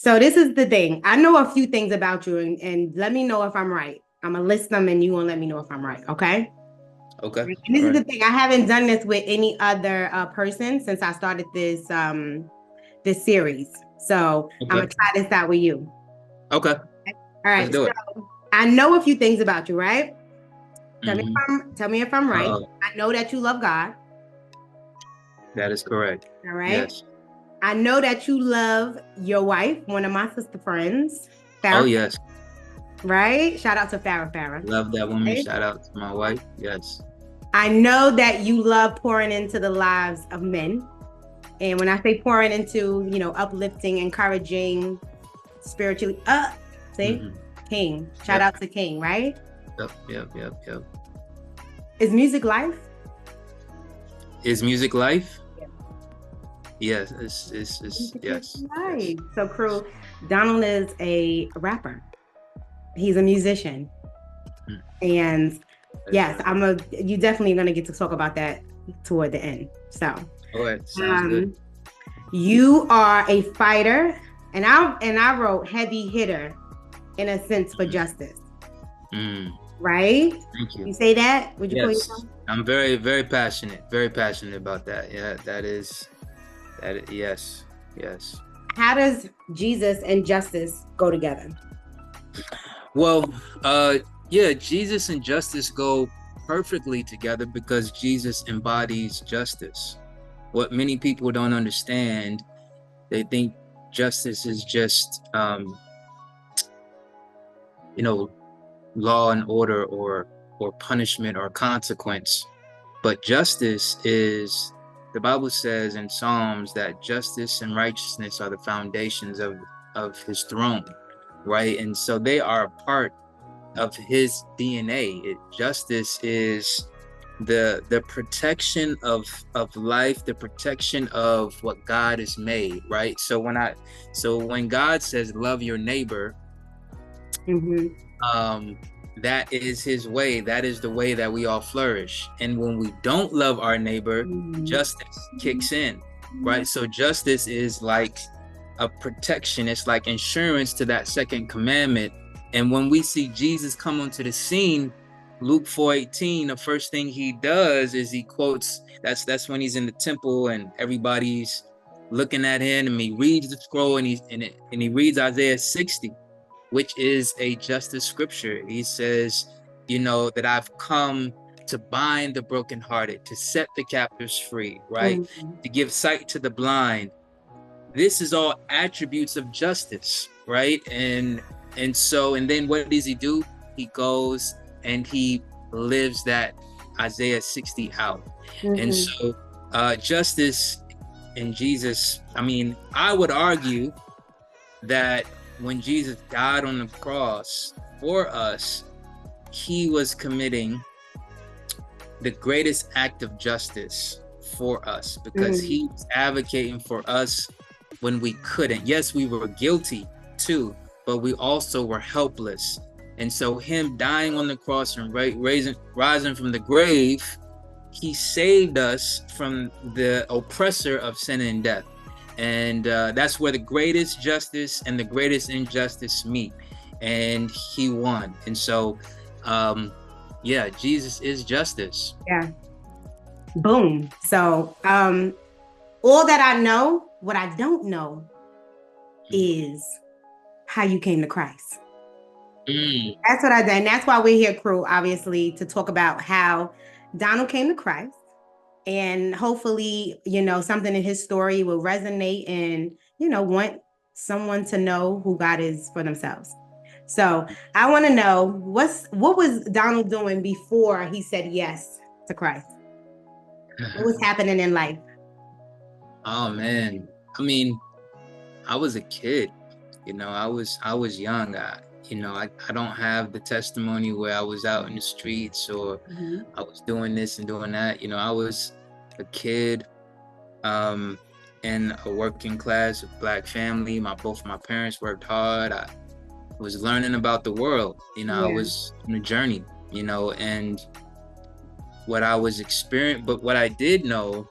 So this is the thing. I know a few things about you, and let me know if I'm right. I'm gonna list them, and you gonna let me know if I'm right. Okay. Okay. And this All is right. the thing. I haven't done this with any other person since I started this series. So I'm Okay. gonna try this out with you. Okay. All Let's right. do it. So I know a few things about you, right? Mm-hmm. Tell me if I'm right. Uh-oh. I know that you love God. That is correct. All right. Yes. I know that you love your wife, one of my sister friends, Oh, Farrah, yes. right? Shout out to Farrah. Love that woman. Right? Shout out to my wife. Yes. I know that you love pouring into the lives of men. And when I say pouring into, uplifting, encouraging, spiritually, see, Mm-hmm. King. Shout Yep. out to King, right? Yep. Yep. Yep. Yep. Is music life? Is music life? Yeah. Yes. It's Music is yes. Yes. life. So, crew, Donald is a rapper. He's a musician. Mm, And that is yes, right. you definitely gonna get to talk about that toward the end. So, All right. Sounds good. um, you are a fighter, and I wrote heavy hitter in a sense for Mm, justice, mm, right? thank you. You say that? Would you call Yes. yourself? I'm very, very passionate about that. Yeah, yes. Yes. How does Jesus and justice go together? Well, uh, yeah, Jesus and justice go perfectly together because Jesus embodies justice. What many people don't understand, they think justice is just, you know, law and order or punishment or consequence. But justice is, the Bible says in Psalms that justice and righteousness are the foundations of his throne, right? And so they are a part of his DNA. Justice is the protection of life, the protection of what God has made, right? So when God says love your neighbor, Mm-hmm. um that is his way. That is the way that we all flourish. And when we don't love our neighbor, justice kicks in, right? So justice is like a protection. It's like insurance to that second commandment. And when we see Jesus come onto the scene, Luke 4:18, the first thing he does is he quotes, that's when he's in the temple and everybody's looking at him, and he reads the scroll, and he reads Isaiah 60, which is a justice scripture. He says, that I've come to bind the brokenhearted, to set the captives free, right? Mm-hmm. To give sight to the blind. This is all attributes of justice, right? And then what does he do? He goes and he lives that Isaiah 60 out. And Mm-hmm. so justice in Jesus, I mean, I would argue that when Jesus died on the cross for us, he was committing the greatest act of justice for us because Mm-hmm. he was advocating for us when we couldn't. Yes, we were guilty too, but we also were helpless. And so him dying on the cross and rising from the grave, he saved us from the oppressor of sin and death. And that's where the greatest justice and the greatest injustice meet. And he won. And so, yeah, Jesus is justice. Yeah. Boom. So, all that I know, what I don't know is how you came to Christ. Mm. That's what I did. And that's why we're here, crew, obviously, to talk about how Donald came to Christ. And hopefully, something in his story will resonate and, want someone to know who God is for themselves. So I want to know what was Donald doing before he said yes to Christ? What was happening in life? Oh man. I mean, I was a kid, I was young. I don't have the testimony where I was out in the streets or Mhm. I was doing this and doing that. I was a kid um in a working class Black family. Both my parents worked hard. I was learning about the world. I Yeah. was on a journey, and what I was experiencing, but what I did know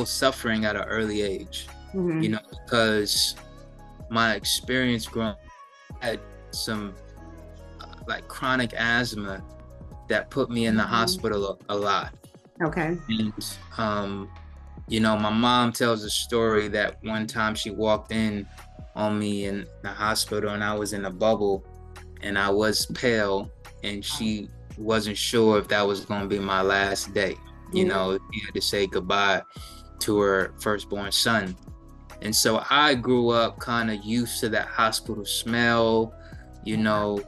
suffering at an early age, Mhm. because my experience growing, I had some like chronic asthma that put me in the hospital a lot. Okay. And you know, my mom tells a story that one time she walked in on me in the hospital and I was in a bubble and I was pale, and she wasn't sure if that was going to be my last day. You know, she had to say goodbye to her firstborn son. And so I grew up kind of used to that hospital smell, you know,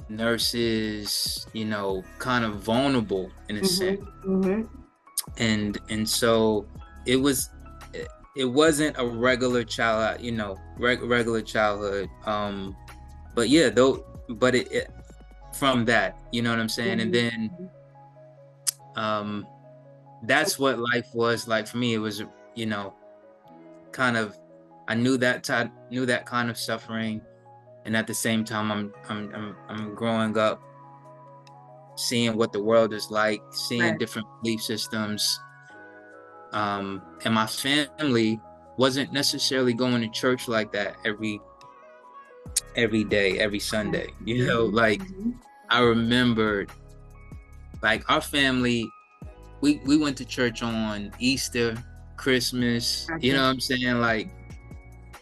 nurses, you know, kind of vulnerable in a sense. And so it was, it wasn't a regular child, you know, regular childhood. But yeah, though, but it from that, you know what I'm saying? And then that's what life was like for me. It was, you know, kind of, I knew that kind of suffering, and at the same time I'm growing up seeing what the world is like, seeing different belief systems. And my family wasn't necessarily going to church like that every day, every Sunday. You know, like I remembered, like our family, we went to church on Easter, Christmas, you know what I'm saying? Like,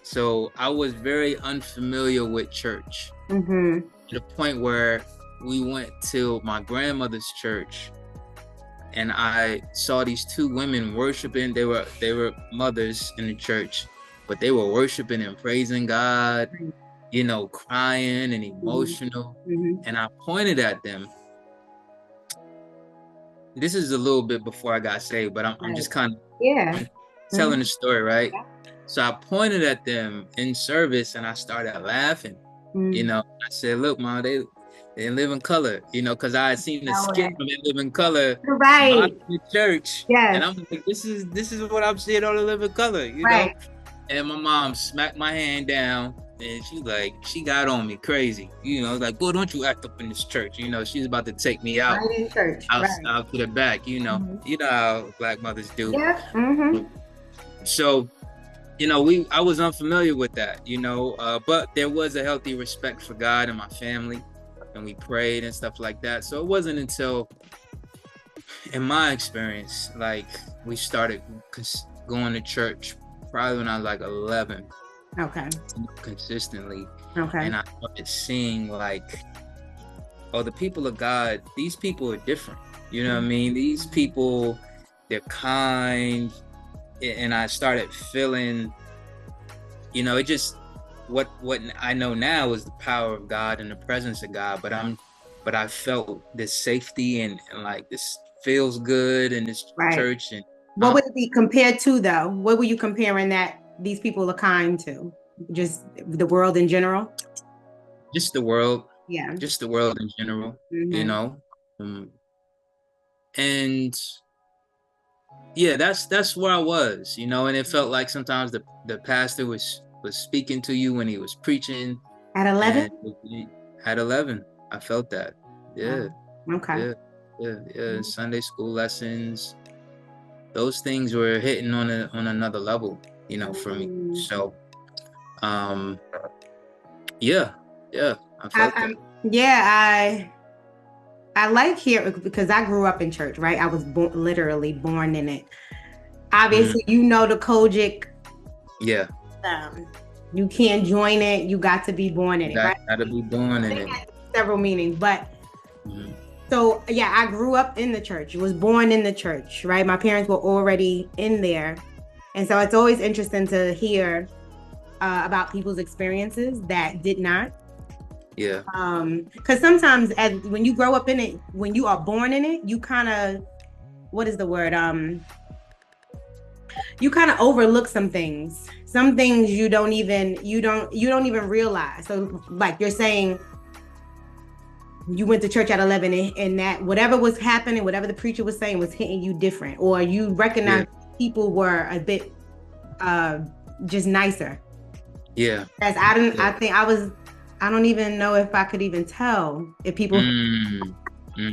so I was very unfamiliar with church to the point where we went to my grandmother's church and I saw these two women worshiping. They were mothers in the church, but they were worshiping and praising God, you know, crying and emotional. And I pointed at them. This is a little bit before I got saved, but I'm just kind of telling the story, right? So I pointed at them in service and I started laughing. You know, I said, "Look, Mom, they live in color," you know, because I had seen the skit from They Live in Color in the church. And I'm like, this is what I'm seeing on The Live in Color, you know? And my mom smacked my hand down and she got on me crazy. You know, like, boy, don't you act up in this church. You know, she's about to take me out, out to the back, you know. You know how Black mothers do. So, you know, I was unfamiliar with that, you know, but there was a healthy respect for God and my family, and we prayed and stuff like that. So it wasn't until, in my experience, like we started going to church probably when I was like 11. Consistently. And I started seeing like, oh, the people of God, these people are different. You know what I mean? These people, they're kind. And I started feeling, you know, it just, what I know now is the power of God and the presence of God, but I felt this safety and like this feels good in this church. And what would it be compared to though? What were you comparing that these people are kind to? Just the world in general? Just the world. Yeah. Just the world in general, you know? And yeah, that's where I was, you know, and it felt like sometimes the pastor was speaking to you when he was preaching. At 11? At 11, I felt that. Yeah. Okay. Yeah. Sunday school lessons, those things were hitting on another level, you know, for me. So, yeah, I felt that. Yeah, I like here because I grew up in church, right? I was literally born in it. Obviously, you know the Kojic. Yeah. You can't join it. You got to be born in it, right? Got to be born in it. Several meanings, but so yeah, I grew up in the church. I was born in the church, right? My parents were already in there, and so it's always interesting to hear about people's experiences that did not. Yeah. Because sometimes when you grow up in it, when you are born in it, you kind of, what is the word? You kind of overlook some things. Some things you don't even realize. So like you're saying, you went to church at 11 and that whatever was happening, whatever the preacher was saying was hitting you different, or you recognize people were a bit just nicer. Yeah. As I don't even know if I could even tell if people.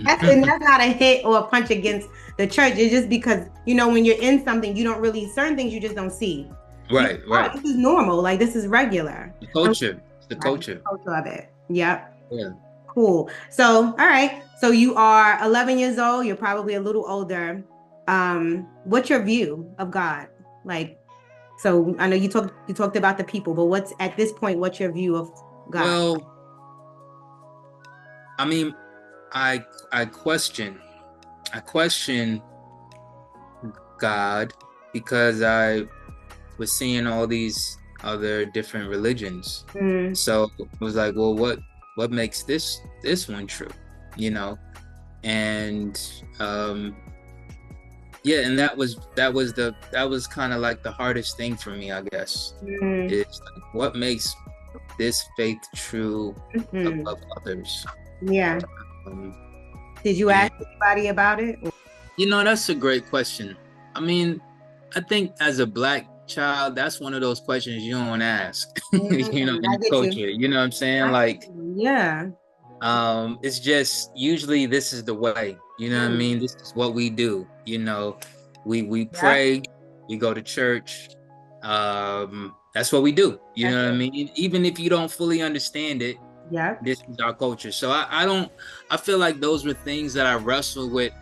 That's not a hit or a punch against the church. It's just because, you know, when you're in something, you don't really, certain things you just don't see. Right, Oh, right. this is normal. Like this is regular. The culture. It's the Right, culture. culture of it. Yep. Yeah. Cool. So, all right. So you are 11 years old. You're probably a little older. What's your view of God? Like, so I know you talked about the people, but what's at this point, what's your view of God? Well, I mean, I I question I question God because I was seeing all these other different religions. Mm, So I was like, well, what makes this one true? You know? And yeah, and that was kind of like the hardest thing for me, I guess. mm, Is like, what makes this faith true mhm. above others? Yeah. Um, Did you and ask anybody about it? that's a great question. I mean, I think as a black child, that's one of those questions you don't want to ask. In I the get you. culture. You know what I'm saying? I Like, get you. Yeah. it's just usually this is the way. You know what I Mm. mean? This is what we do. We Yep. pray, we go to church. That's what we do. You That's know what I it. mean? Even if you don't fully understand it, Yep. this is our culture. So I don't. I feel like those were things that I wrestled with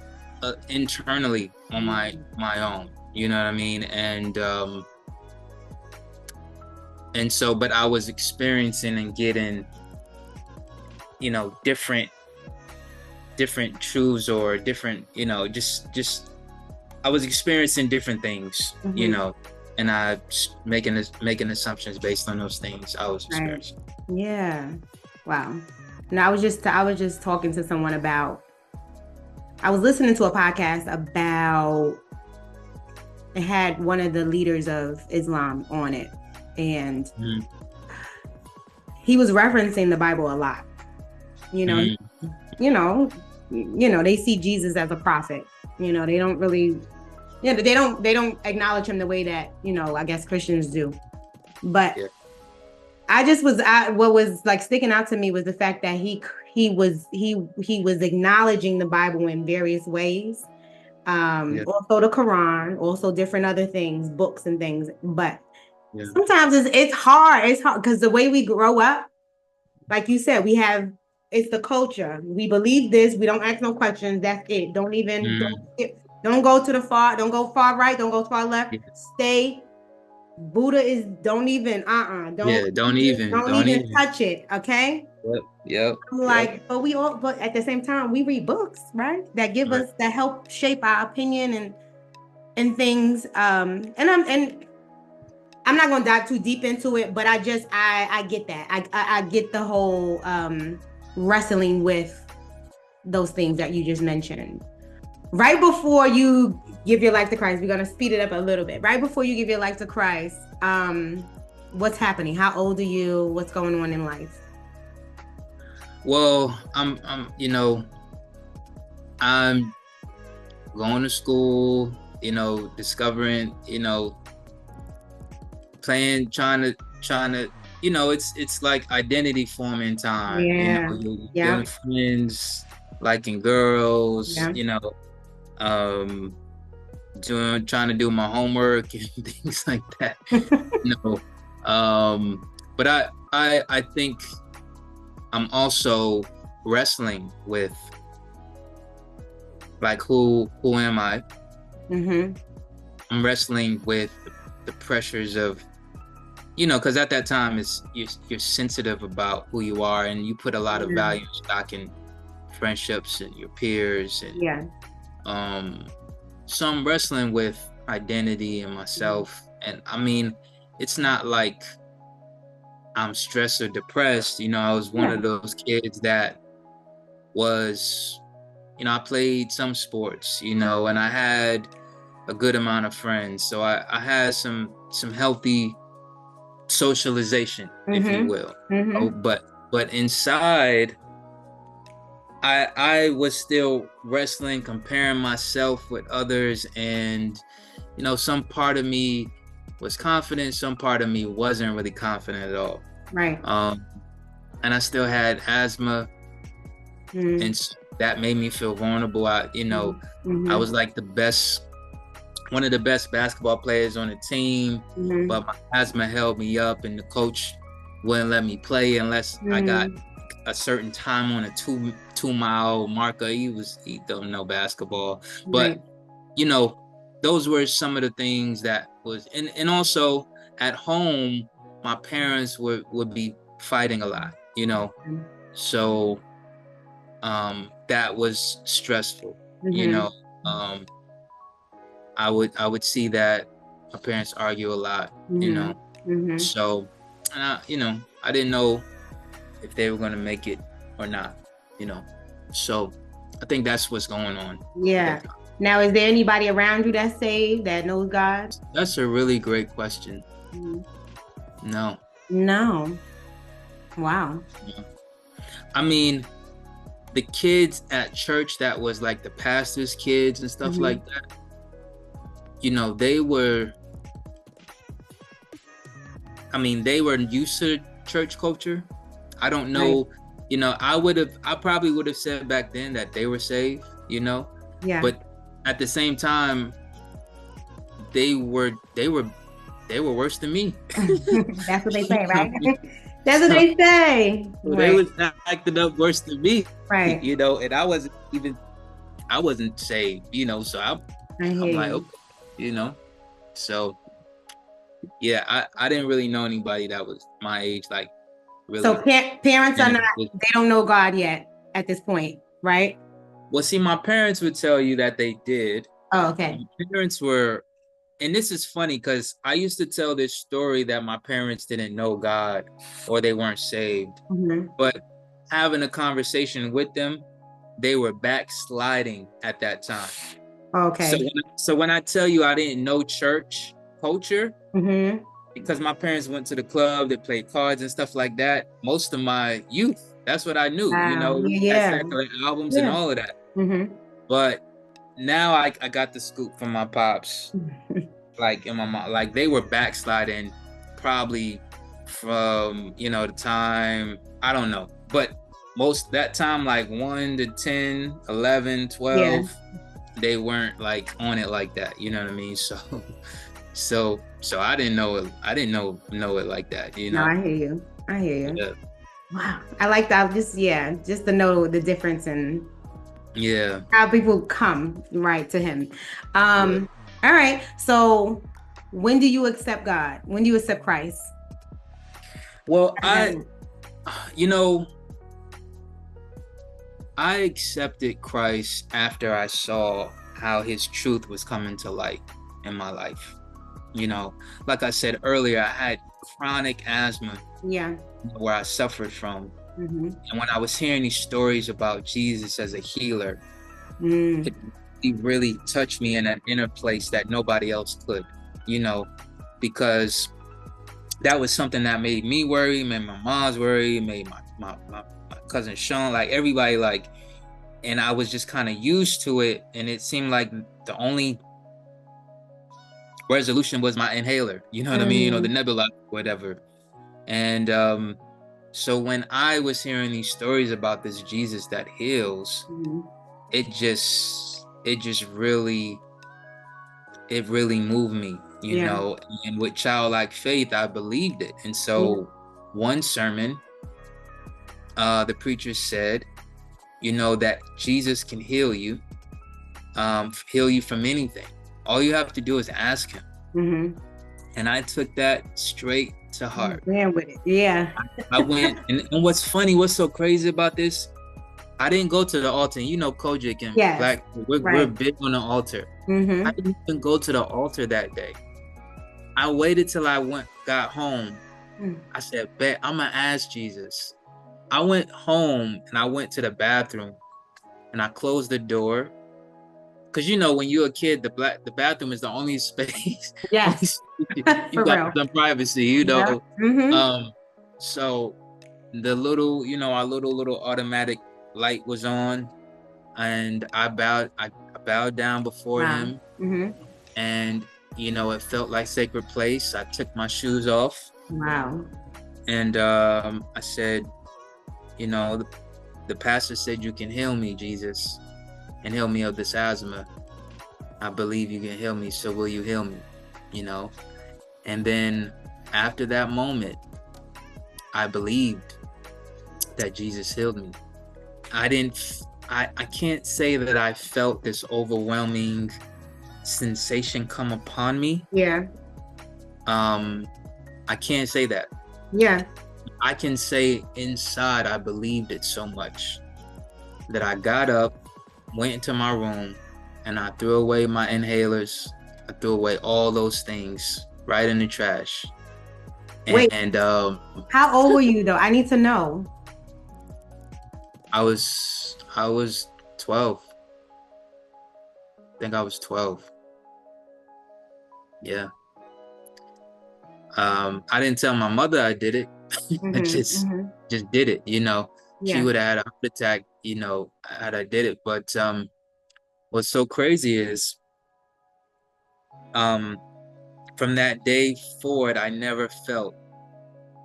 internally on my own. You know what I mean? And so, but I was experiencing and getting, different truths or different, just I was experiencing different things, Mhm. and I making assumptions based on those things I was Right. experiencing. Yeah. Wow. No, I was just talking to someone about I was listening to a podcast about it had one of the leaders of Islam on it, and Mm, he was referencing the Bible a lot. You know, mm, you know, they see Jesus as a prophet. They don't really, they don't acknowledge him the way that I guess Christians do. But yeah, what was like sticking out to me was the fact that he was acknowledging the Bible in various ways. yeah, Also the Quran, also different other things, books and things. But yeah, sometimes it's hard. It's hard because the way we grow up, like you said, it's the culture. We believe this. We don't ask no questions. That's it. Don't even mm, don't go to the far. Don't go far right. Don't go far left. yeah, Stay. Buddha is don't even yeah. don't Don't even even. touch it. Okay. Yep, yep, I'm yep. like, but at the same time, we read books, right? Right. That help shape our opinion and things. And I'm not gonna dive too deep into it, but I get that. I get the whole wrestling with those things that you just mentioned. Right before you give your life to Christ, we're gonna speed it up a little bit. Right before you give your life to Christ, what's happening? How old are you? What's going on in life? Well, I'm going to school, discovering, playing, trying to, it's like identity forming time, Yeah, you're yeah, getting friends, liking girls, yeah. um, trying to do my homework and things like that, you know. But I think I'm also wrestling with like who am I? Mm-hmm. I'm wrestling with the pressures of, because at that time you're sensitive about who you are, and you put a lot of Yeah, value stock in friendships and your peers, and yeah. so I'm wrestling with identity and myself. And I mean, it's not like I'm stressed or depressed. I was one Yeah. of those kids that was, I played some sports, and I had a good amount of friends. So I had some healthy socialization, if you Mm-hmm. will. Oh, Mm-hmm. but inside, I was still wrestling, comparing myself with others, and some part of me was confident, some part of me wasn't really confident at all. Right. Um, and I still had asthma, Mm-hmm. and that made me feel vulnerable. I Mm-hmm. I Mm-hmm. was like the best one of the best basketball players on the team, Mm-hmm. but my asthma held me up, and the coach wouldn't let me play unless I got a certain time on a 2 mile marker. He don't know basketball, but Right. you know, those were some of the things that was, and also at home, my parents would be fighting a lot, so that was stressful, you Mm-hmm. know. Um, I would see that my parents argue a lot, Mm-hmm. Mm-hmm. so, and I didn't know if they were going to make it or not, you know. So I think that's what's going on at Yeah. that time. Now, is there anybody around you that's saved that knows God? That's a really great question. Mhm. No. No. Wow. No. I mean, the kids at church that was like the pastor's kids and stuff Mm-hmm. like that, they were used to church culture. I don't Right. know, I probably would have said back then that they were saved, Yeah. but at the same time, they were worse than me. That's what they You say, know right? what I mean? That's what So, they say. so they Right. was acting up worse than me, Right. and I wasn't saved, so I I'm hear like, you. okay, so yeah, I didn't really know anybody that was my age, like So really parents are in not, it. they don't know God yet at this point, right? Well, see, my parents would tell you that they did. Oh, okay. My parents were, and this is funny because I used to tell this story that my parents didn't know God or they weren't saved. Mm-hmm. But having a conversation with them, they were backsliding at that time. So, Okay. so when I tell you I didn't know church culture, Mm-hmm. because my parents went to the club, they played cards and stuff like that, most of my youth, that's what I knew, Wow. Yeah. cassettes, albums and Yeah. all of that. Mm-hmm. But now I got the scoop from my pops, like in my mom, like they were backsliding probably from, the time, I don't know, but most that time, like 1 to 10, 11, Yeah. 12, they weren't like on it like that. You know what I mean? So I didn't know it. I didn't know it like that, No, I hear you. I hear you. Yeah. Wow. I like that. Just to know the difference and Yeah. how people come right to him. Yeah. All right. So when do you accept God? When do you accept Christ? Well, As I accepted Christ after I saw how his truth was coming to light in my life. Like I said earlier, I had chronic asthma, Yeah. where I suffered from. Mm-hmm. And when I was hearing these stories about Jesus as a healer, Mm. it really touched me in an inner place that nobody else could, because that was something that made me worry, made my mom's worry, made my cousin Sean, like everybody, like, and I was just kind of used to it. And it seemed like the only resolution was my inhaler, you know what I mean? The nebulizer, whatever. And so when I was hearing these stories about this Jesus that heals, it really moved me, Yeah. and with childlike faith, I believed it. And so one sermon, the preacher said, that Jesus can heal you from anything. All you have to do is ask him. Mm-hmm. And I took that straight to heart. Ran with it. Yeah. I went, and what's funny, what's so crazy about this, I didn't go to the altar. Kojic and Yes. Black, we're big on the altar. Mm-hmm. I didn't even go to the altar that day. I waited till I got home. I said, bet I'm gonna ask Jesus. I went home and I went to the bathroom and I closed the door. Cause when you're a kid, the bathroom is the only space. Yes. You For got real. some privacy, Yeah. Mm-hmm. So the little, our little automatic light was on, and I bowed down before him, and it felt like sacred place. I took my shoes off. Wow. And I said, the pastor said you can heal me, Jesus, and heal me of this asthma. I believe you can heal me, so will you heal me? You know? And then after that moment, I believed that Jesus healed me. I can't say that I felt this overwhelming sensation come upon me. Yeah. I can't say that. Yeah. I can say inside I believed it so much that I got up, went into my room, and I threw away my inhalers. I threw away all those things right in the trash. Wait, And how old were you though? I need to know. I was 12. I think I was 12. Yeah. I didn't tell my mother I did it. I just did it, you know. She Yeah. would have had a heart attack, you know, had I did it. But what's so crazy is from that day forward, I never felt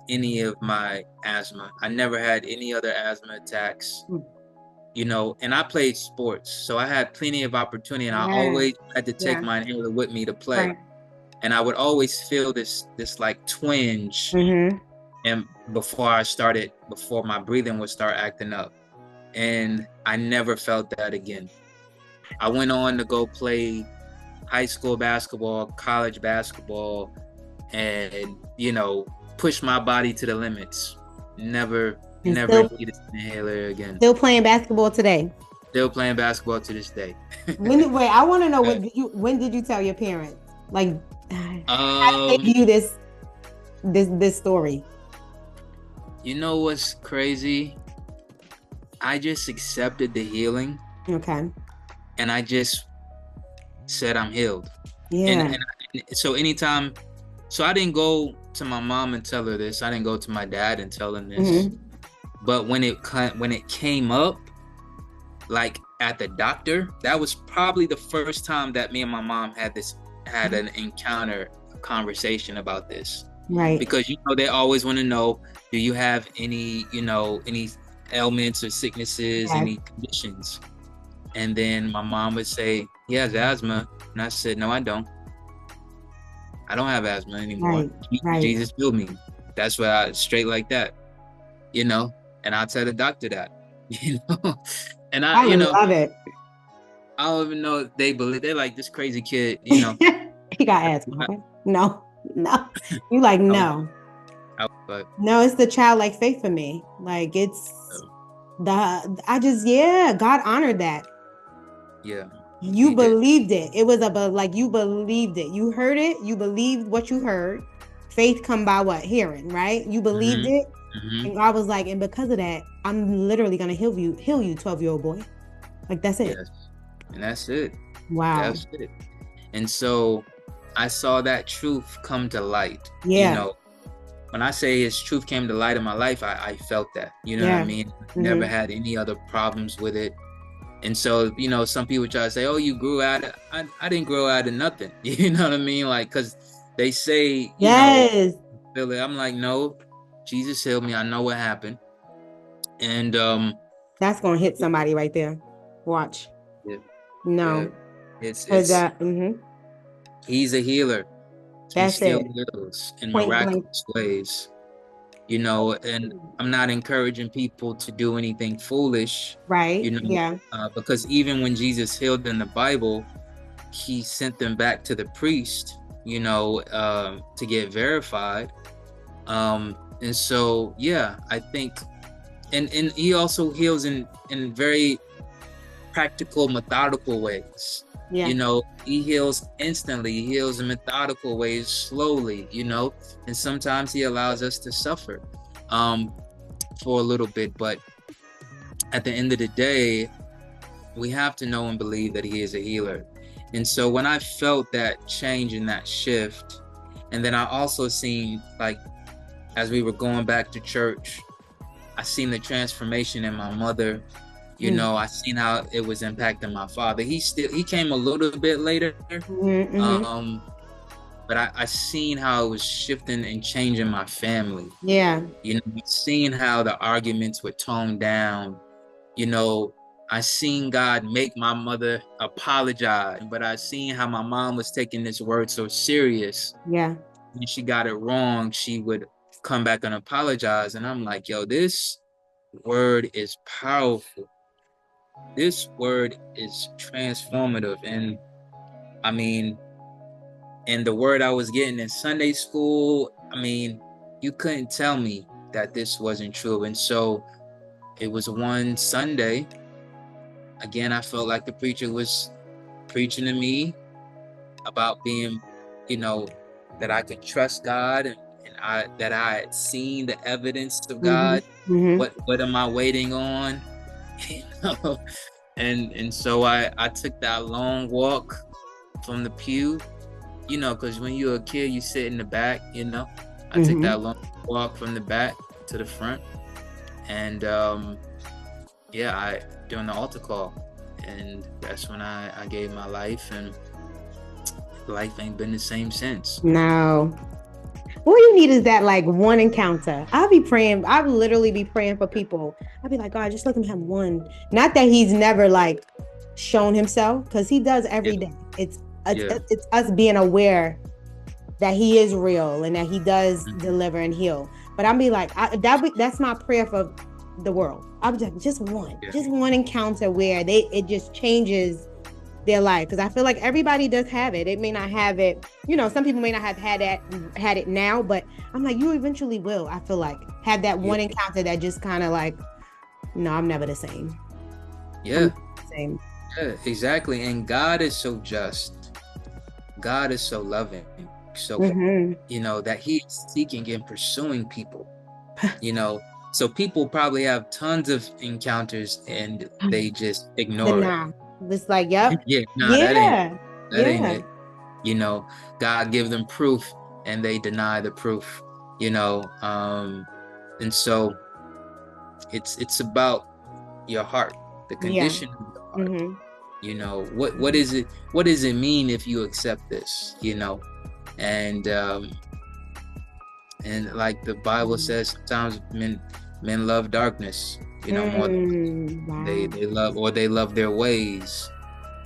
any of my asthma. I never had any other asthma attacks. You know, and I played sports, so I had plenty of opportunity, and I Yeah. always had to take Yeah. my inhaler with me to play. Right. And I would always feel this like twinge, and before my breathing would start acting up, and I never felt that again. I went on to go play high school basketball, college basketball, and you know, push my body to the limits. Never needed an inhaler again. Still playing basketball today. Still playing basketball to this day. Wait, I want to know when did you tell your parents? Like, how did they view this story? You know what's crazy? I just accepted the healing. Okay. And I just said I'm healed. Yeah. And so anytime, so I didn't go to my mom and tell her this. I didn't go to my dad and tell him this. But when it came up, like at the doctor, that was probably the first time that me and my mom had an encounter, a conversation about this. Right. Because you know they always want to know, do you have any ailments or sicknesses, any conditions? And then my mom would say, he has asthma. And I said, no, I don't. I don't have asthma anymore. Right. Jesus healed me. That's why I straight like that, you know, and I'll tell the doctor that, you know, and I love it. I don't even know if they believe. They're like, this crazy kid, you know. He got asthma. Okay? No. You like, no. No, it's the childlike faith for me. Like it's God honored that. Yeah. You believed it. It was you believed it. You heard it. You believed what you heard. Faith come by what? Hearing, right? You believed it. And God was like, and because of that, I'm literally going to heal you, 12-year-old boy. Like, that's it. Yes. And that's it. Wow. That's it. And so I saw that truth come to light. Yeah. You know, when I say his truth came to light in my life, I felt that, you know what I mean? Never had any other problems with it. And so, you know, some people try to say, oh, you grew out of, I didn't grow out of nothing. You know what I mean? Like, because they say, you know, I'm like, no, Jesus healed me. I know what happened. And that's going to hit somebody right there. Watch. Yeah. No. Yeah. He's a healer. He still heals in miraculous ways. You know, and I'm not encouraging people to do anything foolish. Right. You know, because even when Jesus healed in the Bible, he sent them back to the priest, you know, to get verified. And so, yeah, I think, and he also heals in very practical, methodical ways. Yeah. You know, he heals instantly. He heals in methodical ways, slowly, you know, and sometimes he allows us to suffer for a little bit. But at the end of the day, we have to know and believe that he is a healer. And so when I felt that change and that shift, and then I also seen, like, as we were going back to church, I seen the transformation in my mother. You know, I seen how it was impacting my father. He came a little bit later. But I seen how it was shifting and changing my family. Yeah. You know, seeing how the arguments were toned down. You know, I seen God make my mother apologize, but I seen how my mom was taking this word so serious. Yeah. When she got it wrong, she would come back and apologize. And I'm like, yo, this word is powerful. This word is transformative. And I mean, and the word I was getting in Sunday school, I mean, you couldn't tell me that this wasn't true. And so it was one Sunday. Again, I felt like the preacher was preaching to me about being, you know, that I could trust God, and that I had seen the evidence of Mm-hmm. God. Mm-hmm. What am I waiting on? You know? And so I took that long walk from the pew, you know, because when you're a kid, you sit in the back, you know. I took Mm-hmm. that long walk from the back to the front, and yeah, I doing the altar call, and that's when I gave my life, and life ain't been the same since. No. All you need is that like one encounter. I'll be praying. I'll literally be praying for people. I'll be like, God, just let them have one. Not that he's never like shown himself, because he does Yeah, every day. yeah, It's us being aware that he is real and that he does mhm, deliver and heal. But I'll be like, that's my prayer for the world. I'm just yeah, one encounter where it just changes their life, because I feel like everybody does have it. It may not have it, some people may not have had it now, but I'm like, you eventually will. I feel like have that yeah, one encounter that just kind of like, no, I'm never the same. I'm yeah, never the same. yeah, exactly. And God is so just. God is so loving, so Mm-hmm. you know that He is seeking and pursuing people. You know, so people probably have tons of encounters and they just ignore it. Nah, it's like, yep, Yeah, nah, yeah, that ain't yeah, it. You know, God give them proof and they deny the proof. You know, and so it's about your heart, the yeah. condition of your heart. Mm-hmm. You know, what is it? What does it mean if you accept this? You know, and like the Bible says, sometimes men love darkness. You know, more Wow. they love their ways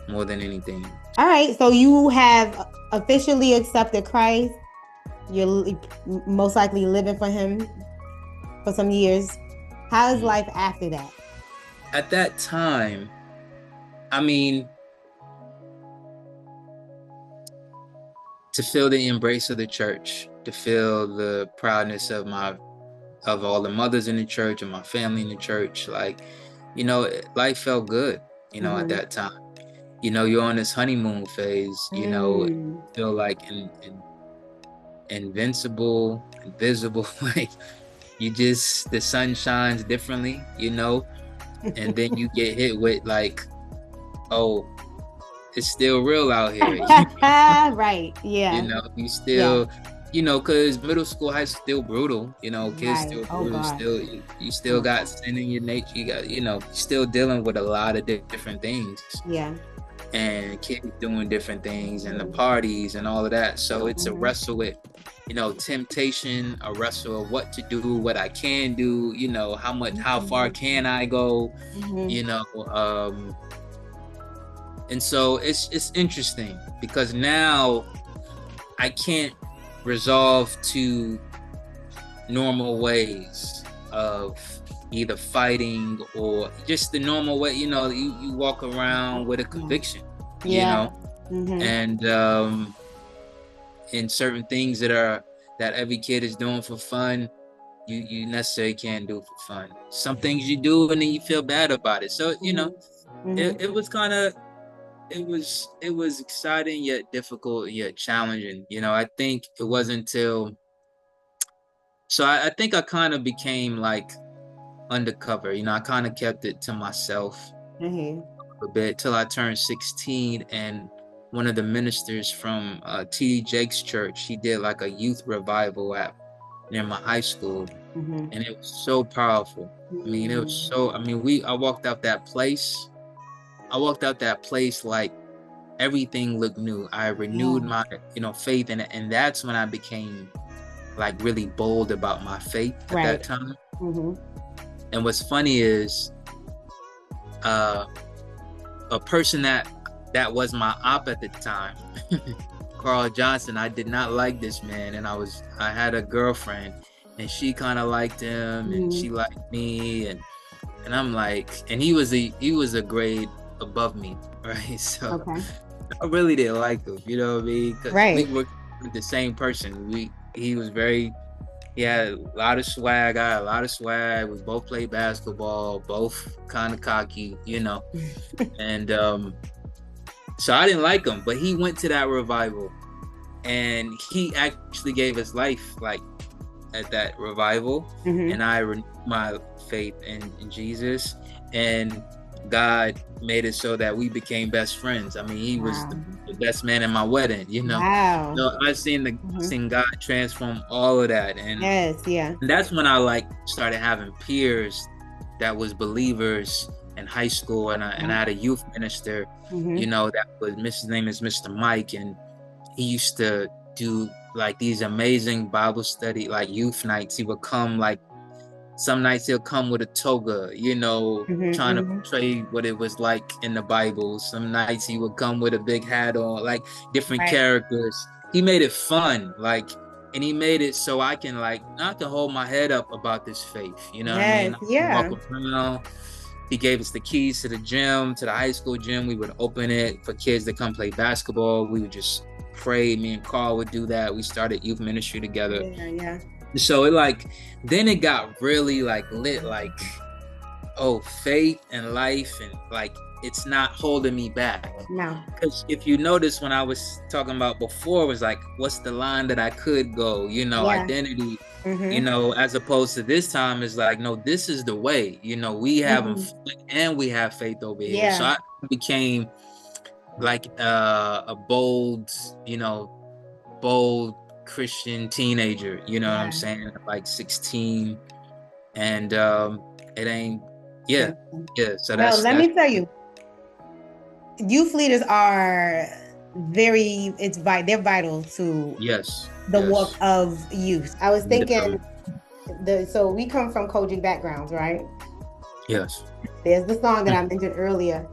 more than anything. All right, so you have officially accepted Christ. You're most likely living for him for some years. How is Mm. life after that? At that time, I mean, to feel the embrace of the church, to feel the proudness of all the mothers in the church and my family in the church, like, you know, life felt good, you know, at Mm-hmm. that time. You know, you're on this honeymoon phase, you know, Mm. feel like invincible, invisible, like you just the sun shines differently, you know, and then you get hit with like, oh, it's still real out here. Right. You Yeah. know, you Yeah. still, you know, because middle school, high school still brutal. You know, kids Right. still Oh brutal. God. Still, you still Oh. got sin in your nature. You got, you know, still dealing with a lot of different things, Yeah. and kids doing different things, and the parties and all of that. So it's a Mm-hmm. wrestle with, you know, temptation, a wrestle of what to do, what I can do. You know, how far can I go? Mm-hmm. You know, and so it's interesting because now I can't resolve to normal ways of either fighting or just the normal way. You know, you walk around with a conviction, you Yeah. know, Mm-hmm. and in certain things that every kid is doing for fun, you necessarily can't do for fun. Some things you do and then you feel bad about it. So, you know, Mm-hmm. Mm-hmm. it was kind of it was exciting yet difficult yet challenging. You know, I think it wasn't until I think I kind of became like undercover. You know, I kind of kept it to myself Mm-hmm. a bit till I turned 16, and one of the ministers from T.D. Jakes' church, he did like a youth revival at near my high school, Mm-hmm. and it was so powerful. I mean, it was Mm-hmm. so. I mean, I walked out that place. I walked out that place like everything looked new. I renewed Yeah. my, you know, faith, and that's when I became like really bold about my faith at Right. that time. Mm-hmm. And what's funny is a person that was my op at the time, Carl Johnson. I did not like this man, and I had a girlfriend, and she kind of liked him, and she liked me, and I'm like, and he was a grade above me, right? So I really didn't like him, you know what I mean? Because we were with the same person. He had a lot of swag. I had a lot of swag. We both played basketball, both kind of cocky, you know. And so I didn't like him, but he went to that revival, and he actually gave his life like at that revival. And I renewed my faith in Jesus, and God made it so that we became best friends. I mean, he was the best man in my wedding, you know. So I've seen God transform all of that, and and that's when I like started having peers that was believers in high school, and I had a youth minister, you know, that was his name is Mr. Mike, and he used to do like these amazing Bible study, like youth nights. He would come like some nights he'll come with a toga, you know, trying to portray what it was like in the Bible. Some nights he would come with a big hat on, like different characters. He made it fun, like, and he made it so I can hold my head up about this faith, you know what I mean? Walk around. He gave us the keys to the gym, to the high school gym. We would open it for kids to come play basketball. We would just pray. Me and Carl would do that. We started youth ministry together. So then it got really lit, faith and life, and it's not holding me back. No. Because if you notice, when I was talking about before, was what's the line that I could go, you know, identity, you know, as opposed to this time is no, this is the way, you know, we have and we have faith over here. So I became a bold Christian teenager, you know what I'm saying, 16, and it ain't so let me tell you, youth leaders are they're vital to the work of youth. I was thinking so we come from coaching backgrounds, right? Yes. There's the song that I mentioned earlier.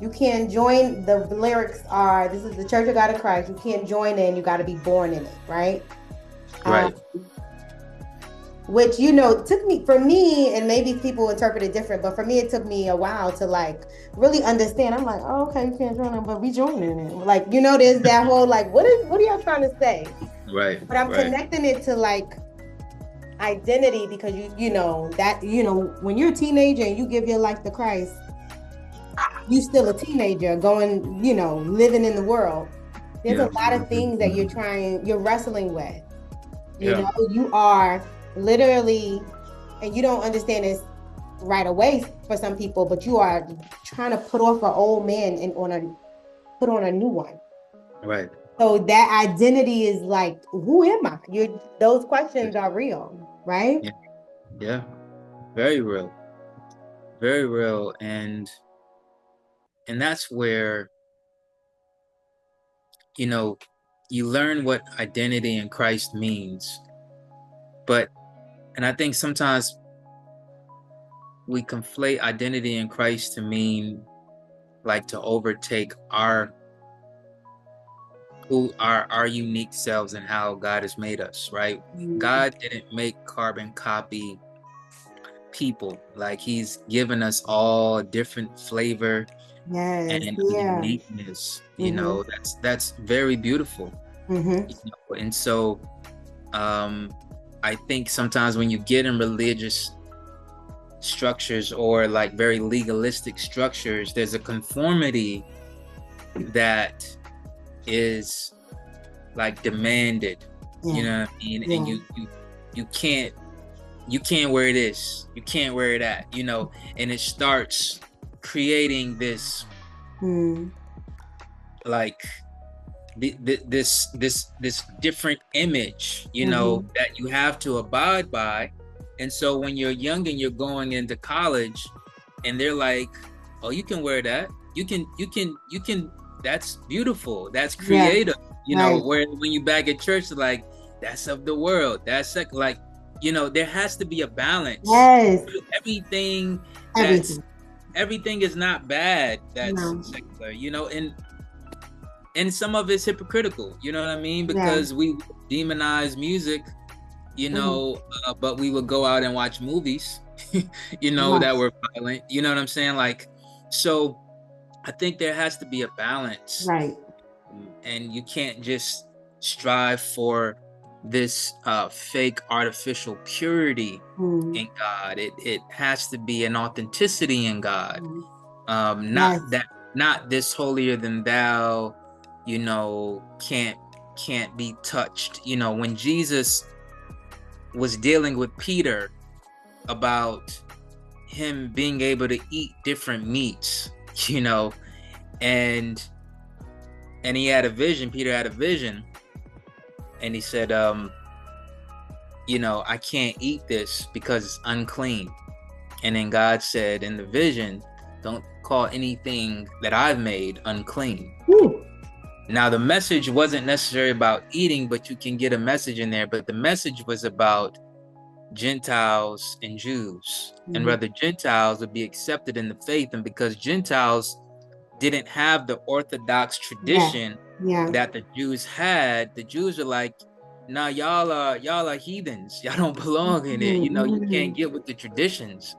You can't join, the lyrics are, this is the Church of God in Christ. You can't join in, you got to be born in it, right? Right. Which, you know, for me, and maybe people interpret it different, but for me, it took me a while to really understand. I'm like, oh, okay, you can't join it, but we joining it. You know, there's that whole, what are y'all trying to say? Right. But I'm connecting it to identity, because you know, that, you know, when you're a teenager and you give your life to Christ, you still a teenager going, you know, living in the world. There's a lot of things that you're wrestling with. You know, you are literally, and you don't understand this right away for some people, but you are trying to put off an old man and put on a new one. Right. So that identity is who am I? Those questions are real, right? Yeah. Very real. Very real. And that's where, you know, you learn what identity in Christ means. And I think sometimes we conflate identity in Christ to mean to overtake our unique selves and how God has made us, right? God didn't make carbon copy people. He's given us all different flavor and uniqueness, you know, that's very beautiful. You know? And so I think sometimes when you get in religious structures or very legalistic structures, there's a conformity that is demanded, you know what I mean? And you can't wear this, you can't wear that, you know, and it starts creating this this different image, you know, that you have to abide by. And so when you're young and you're going into college and they're like, oh, you can wear that, you can that's beautiful, that's creative, you know, where when you back at church, that's of the world, that's you know, there has to be a balance. Everything everything is not bad that's secular, you know, and some of it's hypocritical, you know what I mean? Because we demonize music, you know, but we would go out and watch movies, you know, that were violent, you know what I'm saying? Like, so I think there has to be a balance. Right. And you can't just strive for this fake artificial purity in God. It has to be an authenticity in God. Not this holier than thou, you know, can't be touched. You know, when Jesus was dealing with Peter about him being able to eat different meats, you know, and he had a vision, Peter had a vision, and he said, you know, I can't eat this because it's unclean. And then God said in the vision, don't call anything that I've made unclean. Ooh. Now, the message wasn't necessarily about eating, but you can get a message in there. But the message was about Gentiles and Jews, and rather Gentiles would be accepted in the faith. And because Gentiles didn't have the Orthodox tradition that the Jews had, the Jews are like, nah, y'all are heathens. Y'all don't belong in it. You know, you can't get with the traditions.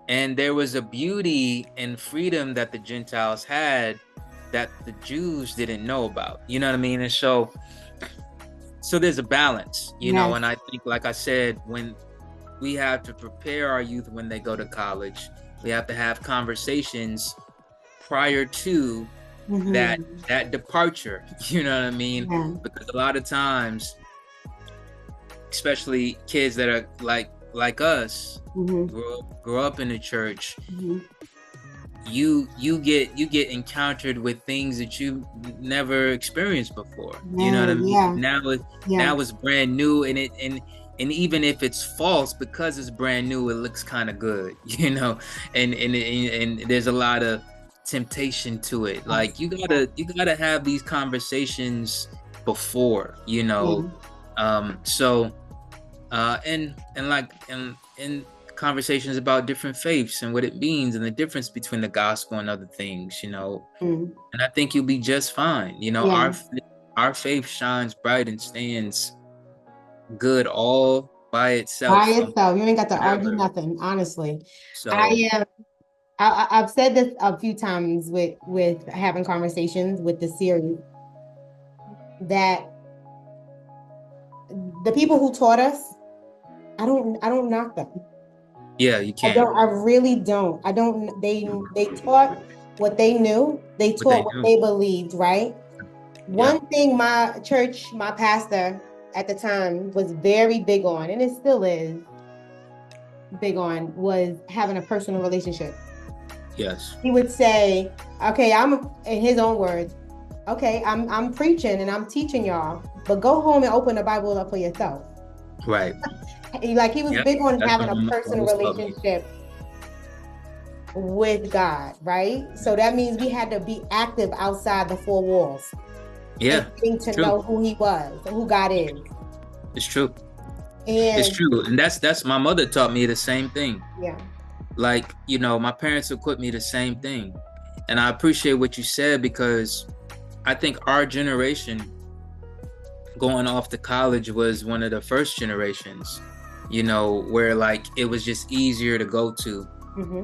And there was a beauty and freedom that the Gentiles had that the Jews didn't know about. You know what I mean? And so there's a balance, you know, and I think, like I said, when we have to prepare our youth when they go to college, we have to have conversations prior to that departure, you know what I mean? Because a lot of times, especially kids that are like us, grow up in the church, you get encountered with things that you never experienced before. You know what I mean? Now it's brand new, and even if it's false, because it's brand new, it looks kind of good, you know. And there's a lot of temptation to it. Like you gotta have these conversations before, you know. And conversations about different faiths and what it means and the difference between the gospel and other things, you know. And I think you'll be just fine. You know, our faith shines bright and stands good all by itself. You ain't got to argue nothing, honestly. So I've said this a few times with having conversations with the series, that the people who taught us, I don't knock them. Yeah, you can't. I really don't. I don't. They taught what they knew. They taught what they believed, right? One thing my pastor at the time was very big on, and it still is big on, was having a personal relationship. Yes. He would say, okay, in his own words, okay, I'm preaching and I'm teaching y'all, but go home and open the Bible up for yourself. Right. Like he was big on having a personal relationship with God, right? So that means we had to be active outside the four walls. Yeah. Getting to know who he was and who God is. It's true. It's true. And that's my mother taught me the same thing. Yeah. Like, you know, my parents equipped me the same thing. And I appreciate what you said, because I think our generation going off to college was one of the first generations, you know, where like it was just easier to go to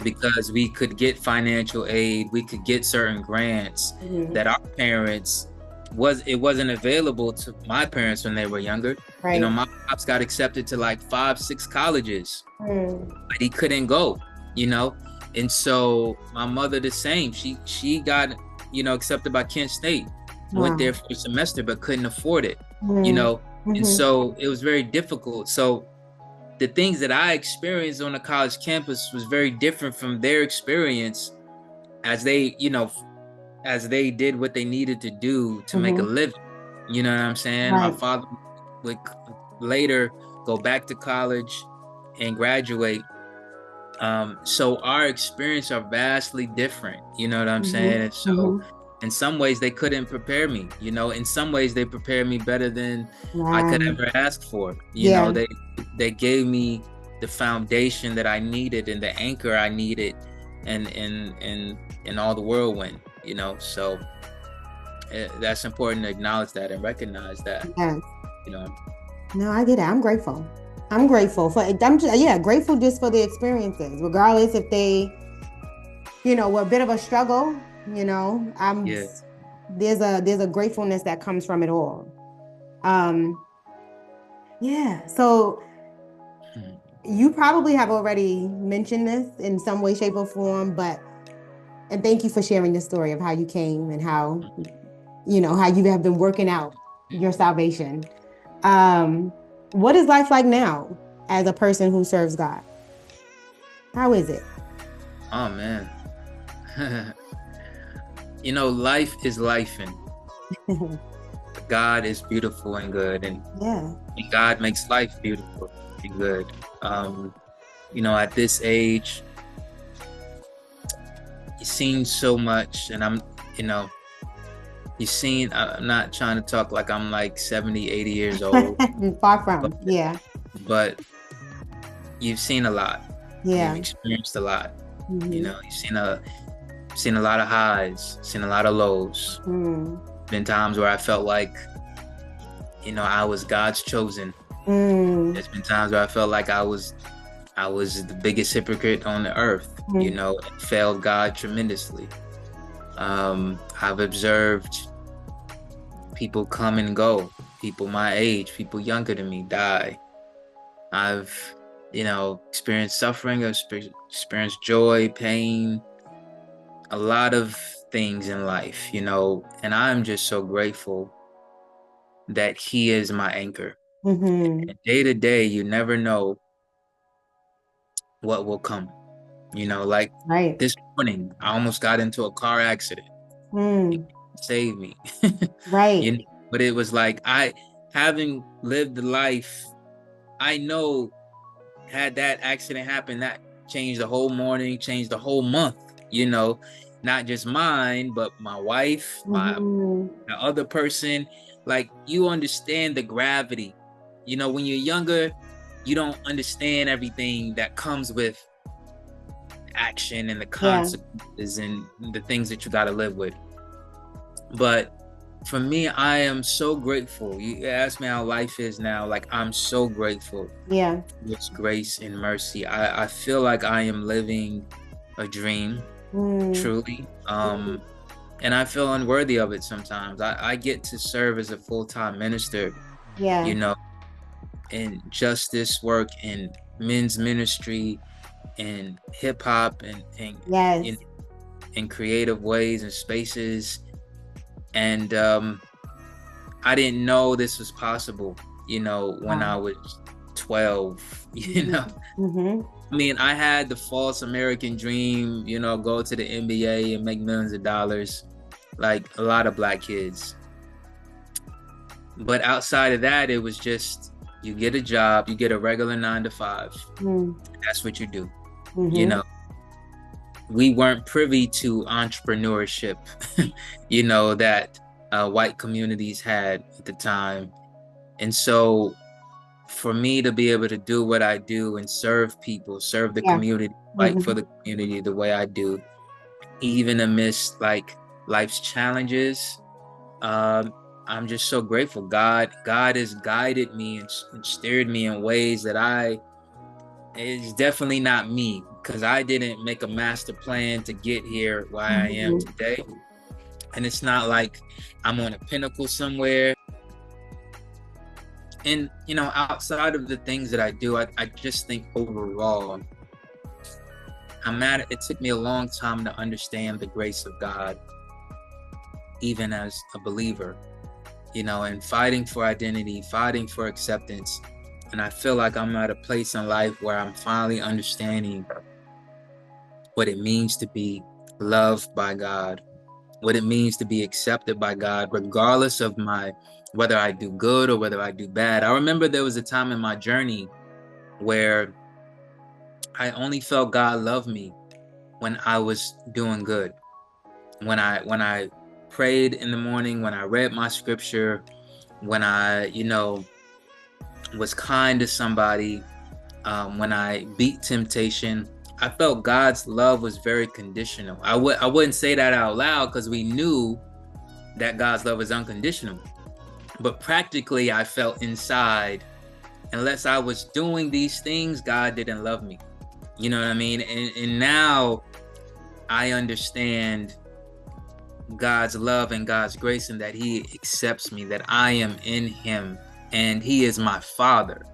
because we could get financial aid, we could get certain grants that our parents wasn't available to my parents when they were younger. Right. You know, my pops got accepted to like 5-6 colleges, but he couldn't go, you know. And so my mother the same. She got, you know, accepted by Kent State, went there for a semester, but couldn't afford it, you know. And so it was very difficult. So the things that I experienced on the college campus was very different from their experience as they, you know, as they did what they needed to do to make a living. You know what I'm saying? Right. My father would later go back to college and graduate. So our experience are vastly different. You know what I'm saying? And so in some ways they couldn't prepare me, you know. In some ways they prepared me better than I could ever ask for. You know, they gave me the foundation that I needed and the anchor I needed and all the whirlwind, so that's important to acknowledge that and recognize that, Yes. you know. No, I get it. I'm grateful. I'm grateful for I'm just, yeah, grateful just for the experiences, regardless if they, were a bit of a struggle, I'm Yeah. there's a gratefulness that comes from it all. Um, yeah. So Mhm. you probably have already mentioned this in some way, shape, or form, but and thank you for sharing the story of how you came and how you have been working out your salvation. Um, what is life like now as a person who serves God? How is it? Oh man. Life is life, and God is beautiful and good, Yeah. and God makes life beautiful and good. um at this age, you've seen so much, and you know I'm not trying to talk like I'm like 70, 80 years old, Far but, from. Yeah. but you've seen a lot. You've Yeah. experienced a lot. Hmm. You've seen a lot of highs, seen a lot of lows. Mm. Been times where I felt like, I was God's chosen. Mm. There's been times where I felt like I was the biggest hypocrite on the earth, Mm. and failed God tremendously. I've observed people come and go, people my age, people younger than me die. I've, experienced suffering, I've experienced joy, pain, a lot of things in life, and I'm just so grateful that He is my anchor. Hmm. And day to day, you never know what will come. Like Right. this morning, I almost got into a car accident. He Mm. saved me. Right. But it was like, having lived the life, I know, had that accident happen, that changed the whole morning, changed the whole month, not just mine, but my wife, my Hmm. the other person. Like, you understand the gravity. When you're younger, you don't understand everything that comes with action and the Yeah. consequences and the things that you got to live with. But for me, I am so grateful. You ask me how life is now. Like, I'm so grateful Yeah. for His grace and mercy. I feel like I am living a dream, Mm. truly. And I feel unworthy of it sometimes. I get to serve as a full-time minister, you Yeah. know, in justice work, in men's ministry, in hip hop, and in, Yes. in creative ways and spaces. And I didn't know this was possible, when I Wow. was 12, Hmm. Hmm. I mean, I had the false American dream, go to the NBA and make millions of dollars, like a lot of Black kids. But outside of that, it was just, you get a job, you get a regular 9 to 5. Mm. That's what you do. You Hmm. know, we weren't privy to entrepreneurship, that white communities had at the time. And so for me to be able to do what I do and serve people, serve the Yeah. community, fight for Hmm. the community the way I do, even amidst like life's challenges, um, I'm just so grateful. God has guided me and steered me in ways that it's definitely not me, because I didn't make a master plan to get here where I am Hmm. today. And it's not like I'm on a pinnacle somewhere. And, outside of the things that I do, I just think overall, it took me a long time to understand the grace of God, even as a believer, and fighting for identity, fighting for acceptance. And I feel like I'm at a place in life where I'm finally understanding what it means to be loved by God, what it means to be accepted by God, regardless of whether I do good or whether I do bad. I remember there was a time in my journey where I only felt God loved me when I was doing good. When I prayed in the morning, when I read my scripture, when I, was kind to somebody, when I beat temptation, I felt God's love was very conditional. I wouldn't say that out loud because we knew that God's love is unconditional. But practically, I felt inside, unless I was doing these things, God didn't love me. You know what I mean? And now I understand God's love and God's grace, and that he accepts me, that I am in him, and he is my father.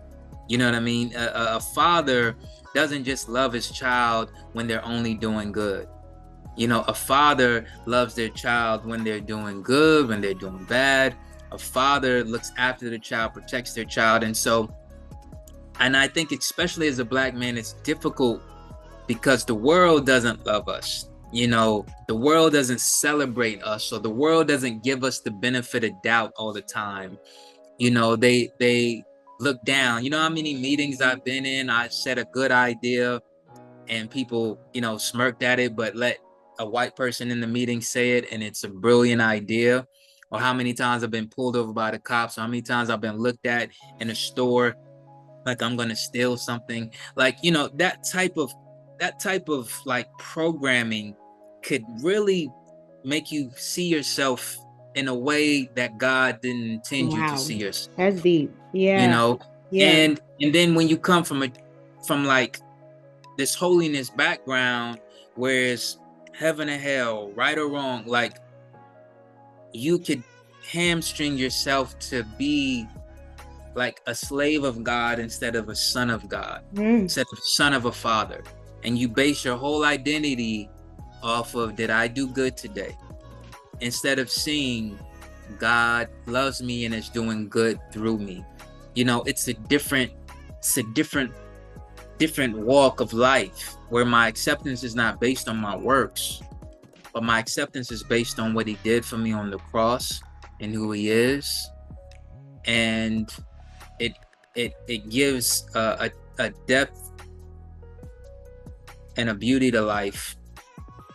You know what I mean? A father doesn't just love his child when they're only doing good. You know, a father loves their child when they're doing good, when they're doing bad. A father looks after the child, protects their child. And I think especially as a Black man, it's difficult because the world doesn't love us. You know, the world doesn't celebrate us, so the world doesn't give us the benefit of doubt all the time. You know, they look down. You know how many meetings I've been in, I said a good idea and people, you know, smirked at it, but let a white person in the meeting say it and it's a brilliant idea. Or how many times I've been pulled over by the cops, or how many times I've been looked at in a store like I'm gonna steal something. Like, you know, that type of like programming could really make you see yourself in a way that God didn't intend you to see yourself. That's deep. Yeah. You know, yeah. And then when you come from like this holiness background, where it's heaven and hell, right or wrong, like you could hamstring yourself to be like a slave of God instead of a son of God, instead of son of a father. And you base your whole identity off of, did I do good today? Instead of seeing God loves me and is doing good through me. You know, it's a different walk of life where my acceptance is not based on my works, but my acceptance is based on what he did for me on the cross and who he is. And it gives a depth and a beauty to life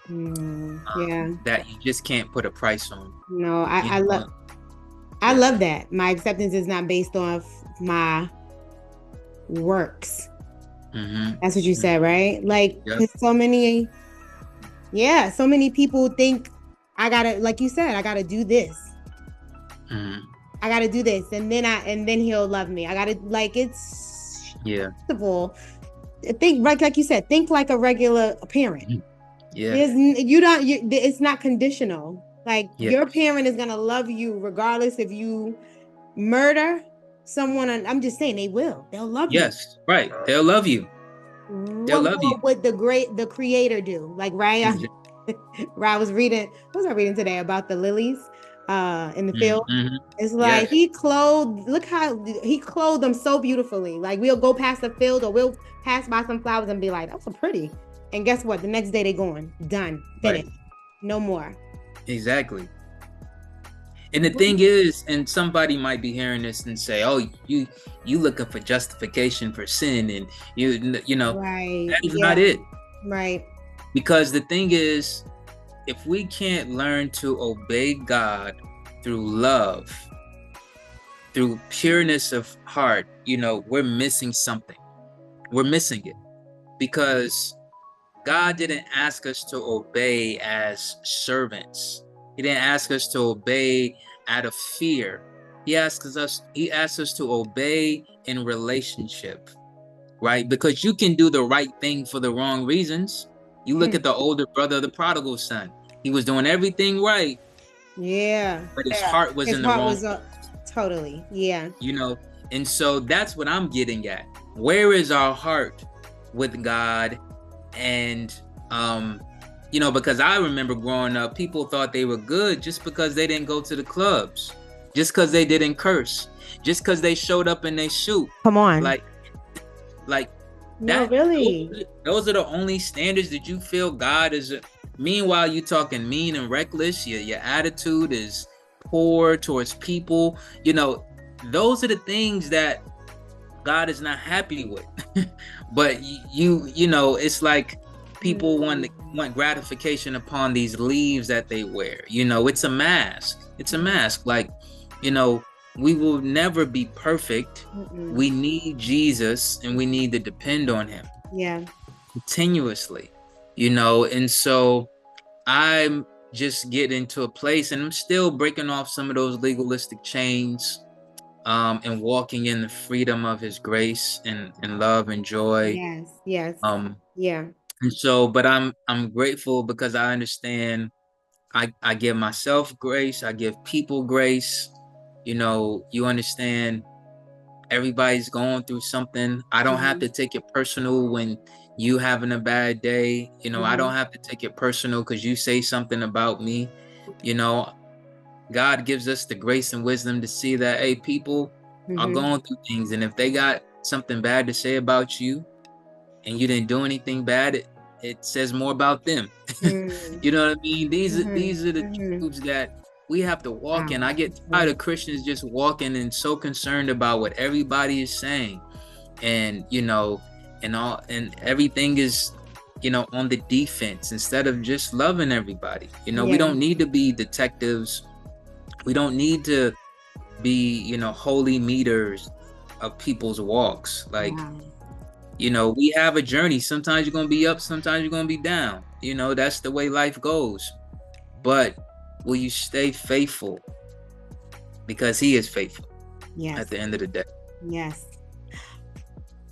that you just can't put a price on. No, I love that. My acceptance is not based off my works. That's what you said, right? Like, so many people think I gotta, like you said, I gotta do this. I gotta do this, and then he'll love me. I gotta, like, it's first of all, think like you said, think like a regular parent. It's not conditional. Like, your parent is gonna love you regardless if you murder someone. And I'm just saying, they'll love you. Yes, right. They'll love you. They'll love you. What the creator do? Like, right? I was reading today about the lilies in the field. It's like he clothed them so beautifully. Like, we'll go past the field or we'll pass by some flowers and be like, that's so pretty. And guess what? The next day they're gone. Done. Finished. No more. Exactly. And the thing is, and somebody might be hearing this and say, oh, you looking for justification for sin, and you know, that is not it. Right. Because the thing is, if we can't learn to obey God through love, through pureness of heart, you know, we're missing something. We're missing it. Because God didn't ask us to obey as servants. He didn't ask us to obey out of fear. He asked us to obey in relationship, right? Because you can do the right thing for the wrong reasons. You look at the older brother of the prodigal son. He was doing everything right. But his heart was in the wrong. Totally. Yeah. You know, and so that's what I'm getting at. Where is our heart with God? And you know, because I remember growing up, people thought they were good just because they didn't go to the clubs, just because they didn't curse, just because they showed up in their suit. Come on. Like no, that, really. Those are the only standards that you feel God is. Meanwhile, you talking mean and reckless. Your attitude is poor towards people. You know, those are the things that God is not happy with. But you know, it's like people want gratification upon these leaves that they wear. You know, it's a mask. It's a mask. Like, you know, we will never be perfect. We need Jesus, and we need to depend on him. Yeah. continuously, you know. And so I'm just getting to a place, and I'm still breaking off some of those legalistic chains, and walking in the freedom of his grace and love and joy. Yes, yes. Um, Yeah. and so, but I'm grateful because I understand I give myself grace, I give people grace. You know, you understand everybody's going through something. I don't have to take it personal when you having a bad day. You know, I don't have to take it personal because you say something about me. You know, God gives us the grace and wisdom to see that, hey, people are going through things, and if they got something bad to say about you and you didn't do anything bad, it says more about them. You know what I mean? These are the truths that we have to walk in. I get tired of Christians just walking and so concerned about what everybody is saying, and you know, and everything is, you know, on the defense instead of just loving everybody. You know, we don't need to be detectives. We don't need to be, you know, holy meters of people's walks. Like, you know, we have a journey. Sometimes you're going to be up, sometimes you're going to be down. You know, that's the way life goes. But will you stay faithful? Because he is faithful at the end of the day. Yes.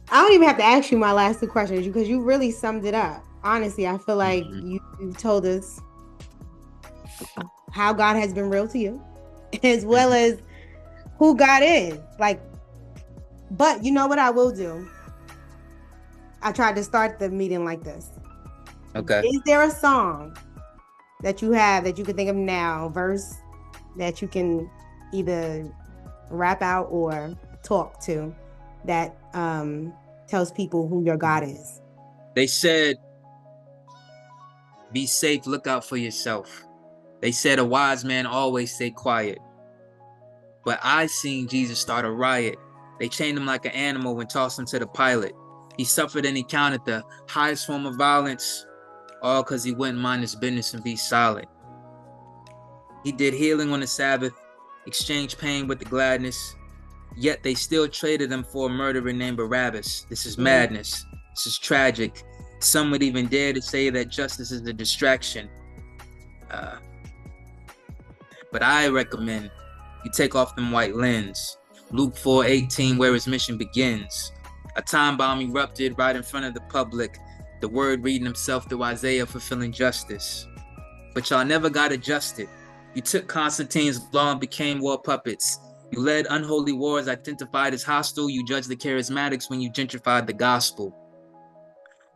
I don't even have to ask you my last two questions because you really summed it up. Honestly, I feel like you told us how God has been real to you, as well as who God is. Like, but you know what I will do? I tried to start the meeting like this. Okay. Is there a song that you have that you can think of now, verse that you can either rap out or talk to that tells people who your God is? They said, be safe, look out for yourself. They said a wise man always stay quiet. But I seen Jesus start a riot. They chained him like an animal and tossed him to the pilot. He suffered and he counted the highest form of violence, all because he wouldn't mind his business and be silent. He did healing on the Sabbath, exchanged pain with the gladness, yet they still traded him for a murderer named Barabbas. This is madness. This is tragic. Some would even dare to say that justice is a distraction. But I recommend you take off them white lens. Luke 4:18, where his mission begins. A time bomb erupted right in front of the public. The word reading himself through Isaiah, fulfilling justice. But y'all never got adjusted. You took Constantine's law and became war puppets. You led unholy wars identified as hostile. You judged the charismatics when you gentrified the gospel.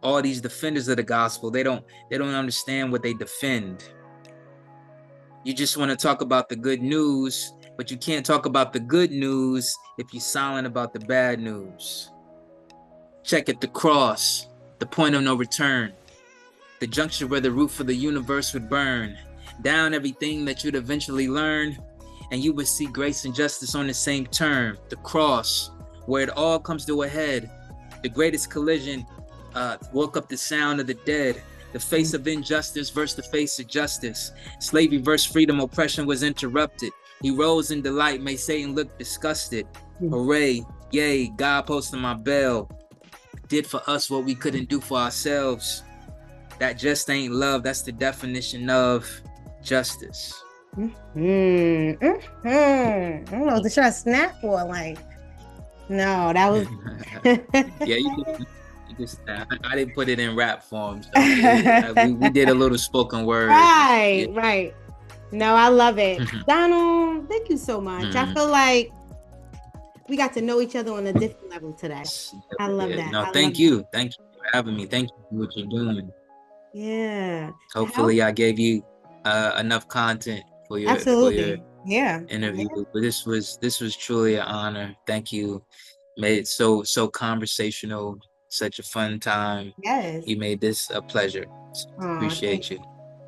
All these defenders of the gospel, they don't understand what they defend. You just want to talk about the good news, but you can't talk about the good news if you're silent about the bad news. Check at the cross, the point of no return, the juncture where the roof of the universe would burn, down everything that you'd eventually learn, and you would see grace and justice on the same term. The cross, where it all comes to a head, the greatest collision, woke up the sound of the dead. The face of injustice versus the face of justice. Slavery versus freedom, oppression was interrupted. He rose in delight, made Satan look disgusted. Hooray, yay, God posted my bell. Did for us what we couldn't do for ourselves. That just ain't love. That's the definition of justice. I don't know, should I snap or like? No, that was. Yeah, you just I didn't put it in rap form. So we did a little spoken word. Right, yeah. Right. No, I love it. Donal, thank you so much. I feel like we got to know each other on a different level today. I love that. No, thank you. Thank you for having me. Thank you for what you're doing. Yeah. Hopefully I gave you enough content for your interview. Yeah. But this was truly an honor. Thank you. Made it so conversational, such a fun time. Yes. You made this a pleasure. Appreciate you.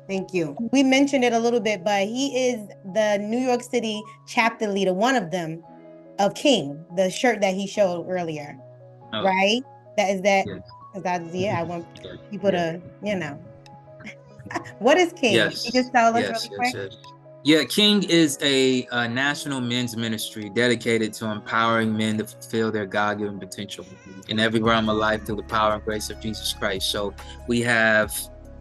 Thank you. We mentioned it a little bit, but he is the New York City chapter leader, one of them, of King, the shirt that he showed earlier. Oh. Right? Yes. I want people to, you know. What is King? Yes. You just tell us really quick? Yes. Yeah, King is a national men's ministry dedicated to empowering men to fulfill their God-given potential in every realm of life through the power and grace of Jesus Christ. So we have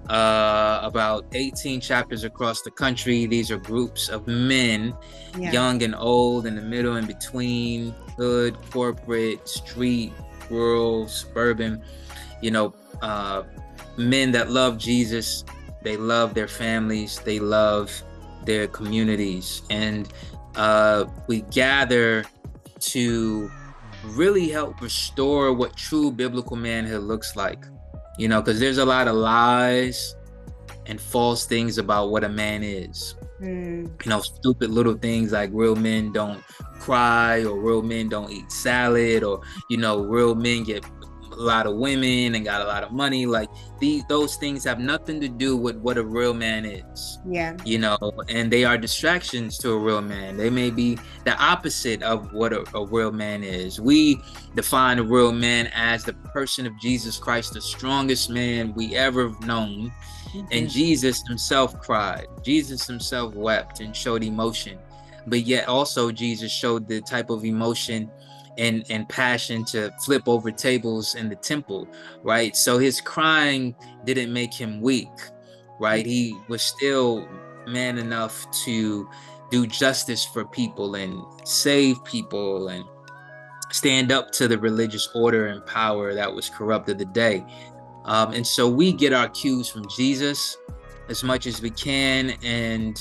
about 18 chapters across the country. These are groups of men, young and old, in the middle, in between, hood, corporate, street, rural, suburban, men that love Jesus. They love their families. They love their communities. And we gather to really help restore what true biblical manhood looks like, because there's a lot of lies and false things about what a man is. Stupid little things like real men don't cry, or real men don't eat salad, or real men get a lot of women and got a lot of money. Like those things have nothing to do with what a real man is. And they are distractions to a real man. They may be the opposite of what a real man is. We define a real man as the person of Jesus Christ, the strongest man we ever known. And Jesus himself cried. Jesus himself wept and showed emotion. But yet also Jesus showed the type of emotion and passion to flip over tables in the temple, right? So his crying didn't make him weak, right? He was still man enough to do justice for people and save people and stand up to the religious order and power that was corrupt of the day. And so we get our cues from Jesus as much as we can. And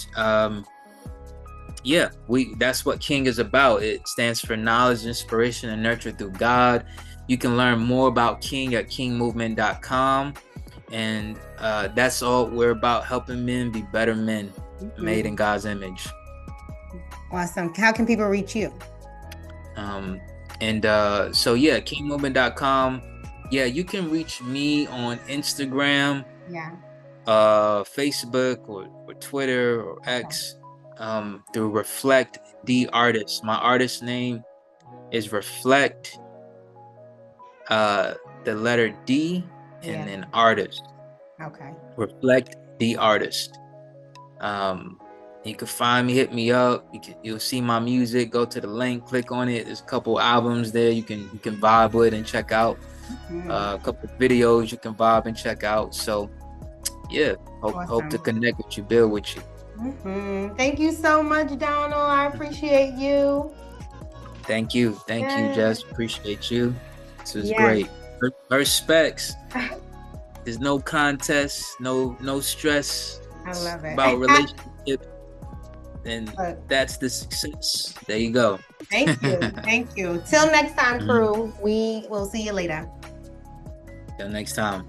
that's what King is about. It stands for knowledge, inspiration, and nurture through God. You can learn more about King at kingmovement.com. And that's all we're about, helping men be better men, made in God's image. Awesome. How can people reach you? Kingmovement.com. Yeah, you can reach me on Instagram, Facebook, or Twitter, or X, through Reflect D Artist. My artist name is Reflect, the letter D, and then Artist. Okay. Reflect D Artist. You can find me, hit me up. You'll see my music. Go to the link, click on it. There's a couple albums there you can vibe with and check out. A couple of videos you can vibe and check out. So hope to connect with you, build with you. Thank you so much, Donal. I appreciate you. Thank you, Jess. Appreciate you. This was great. Respects. There's no contest, no stress. I love it. About relationship. And that's the success. There you go. Thank you. Thank you. Till next time, crew. We will see you later. Till next time.